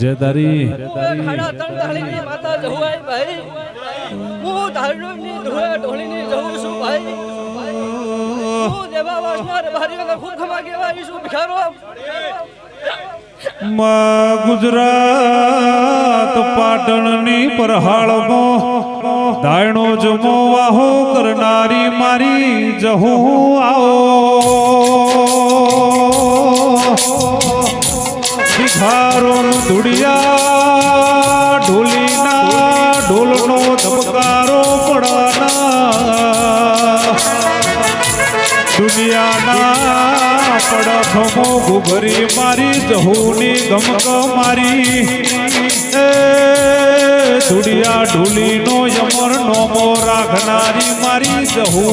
जय तारी माता जहुआई भाई मु धारणी धुए ढोलीनी जहु सु भाई मु देवा वासना रे भारी में खूब खमा के भाई सु भिखारो गुजरात पाटणनी परहाळमो दायणो जमो वाहो करनारी मारी जहू आओ भिखारो धुड़िया ढोलीना ढोलनो धबकारो पड़ाना दुनियाना पड़खमो घुघरी मारी जहूनी गमक मारी धुड़िया ढोलीनो यमर नोमो राखनारी मारी जहू